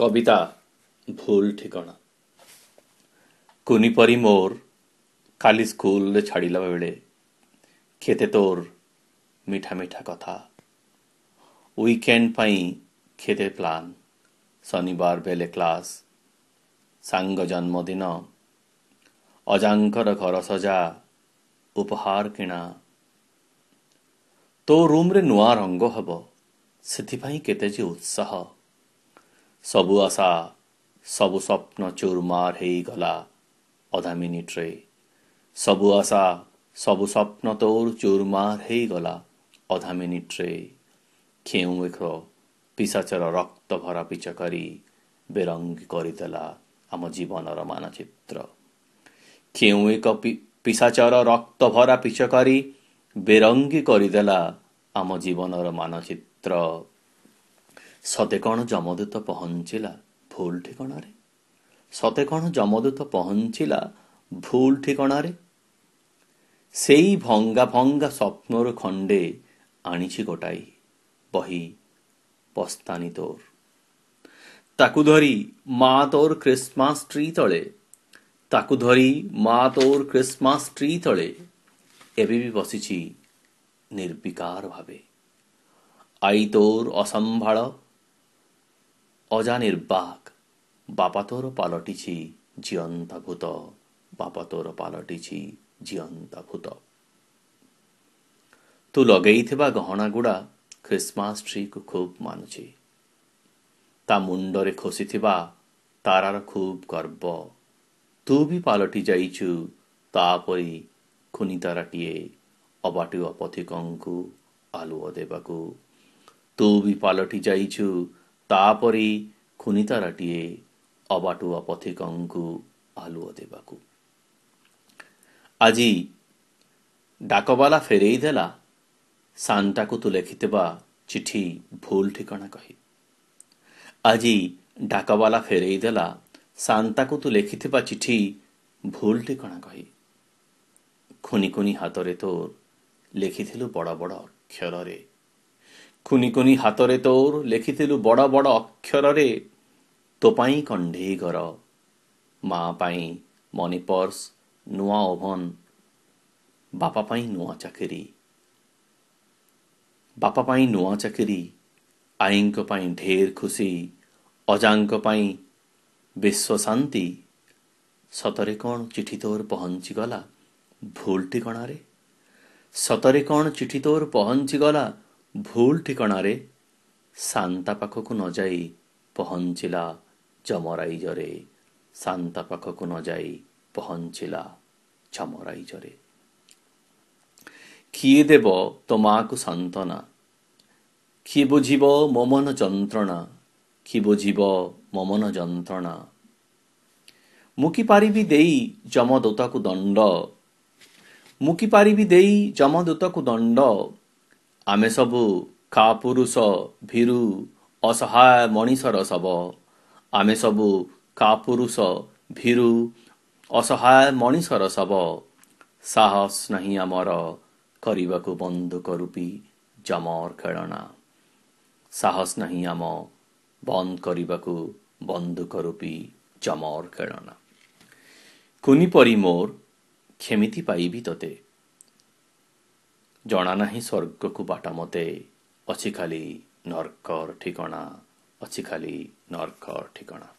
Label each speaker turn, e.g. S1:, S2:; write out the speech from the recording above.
S1: कविता भूल ठिकाना कुनी परी मोर काली स्कूल रे छाड़िला बेले खेते तोर मीठा मीठा कथा वीकेंड पाई खेते प्लान शनिवार बेले क्लास सांग जन्मदिन अजांकर घर सजा उपहार किणा तो रूम रे नुआ रंग हब सेथिपाई केते जे उत्साह सबु आशा सबु स्वप्न चूरमार हेई गला अधा मिनिट रे सबु आशा सबु स्वप्न तोर चूरमार हेई गला अधा मिनिट रे केउ एक पिशाचर रक्त भरा पिचकारी बेरंगी करिदेला आम जीवनर मानचित्र केउ एक पिशाचर रक्त भरा पिचकारी बेरंगी करिदेला आम जीवनर मानचित्र सते कौन जमदूत पहुंचिला भूल ठिकाना सते कौन जमदूत पहुंचिला भूल ठिकाना सेई भंगा भंगा स्वप्नर खंडे आनिछि गोटाई बही पस्तानी तोर ताकु धरी मा तोर क्रिसमस ट्री तले ताकु धरी मा तोर क्रिसमस ट्री तले एबे भी बसिछि निर्विकार भावे आई तोर असंभाळ अजा निर्बाक बापा तोर पालटिछि जीवंत भूत बापा तोर पालटिछि जीवंत भूत तू लगेइथिबा गहना गुड़ा क्रिसमस ट्री को खूब मानुछि ता मुंडरे खोसिथिबा तारार खूब गर्व तू भी पालटि जाइछु तापरी खुनी ताराटिए अबाटुआ पथिकंकु आलुओ देबाकू तू भी पालटि जाइछु तापरी खुनी ताराटिए अबाटुआ पथिकंकु आलुओ देबाकू आजी डाकबाला फेरेई देला सांता को तू लेखिथिबा चिठी भूल ठिकाना कही आजी डाकबाला फेरेई देला सांता को तू लेखिथिबा चिठी भूल ठिकाना कही खुनी खुनी हातरे तोर लेखिथिलु बड़ बड़ अक्षर रे खुनी खुनी हातरे तोर लेखिथिलु बड़ बड़ अक्षर रे तो पाई कंढेई घर माँ पाई मनी पर्स नुआ ओभन बापा पाई नुआ चाकरी आईंक पाई ढेर खुशी अजांक पाई विश्व शांति सतरे कौन चिठी तोर पहुंची गला भूल ठिकाना रे सतरे कौन चिठी तोर पहुंची गला भूल ठिकाना रे सांता पाखकु न जाई पहुंचिला जमराइज रे सांता पाखकु न जाई पहुंचिला जमराइज रे किए देव तो माँ को सांत्वना कि बुझिब मो मन जंत्रणा कि बुझिब मो मन जंत्रणा मुकी पारिबी देई जमदूता को दंड मुकी पारिबी देई जमदूता को दंड आमे सबु कापुरुष भीरु असहाय मनीषर सब आमे सबु कापुरुष भीरु असहाय मनीषर सब साहस नहीं आमर करिबाकु बंधुक रूपी जमर खेलना साहस नहीं आम बंद करिबाकु बंधुक रूपी जमर खेलना कुनी परी मोर खेमिति पाइबी तते जना नाही स्वर्ग को बाटा मते अछि खाली नरकर ठिकाना अछि खाली नरकर ठिकाना।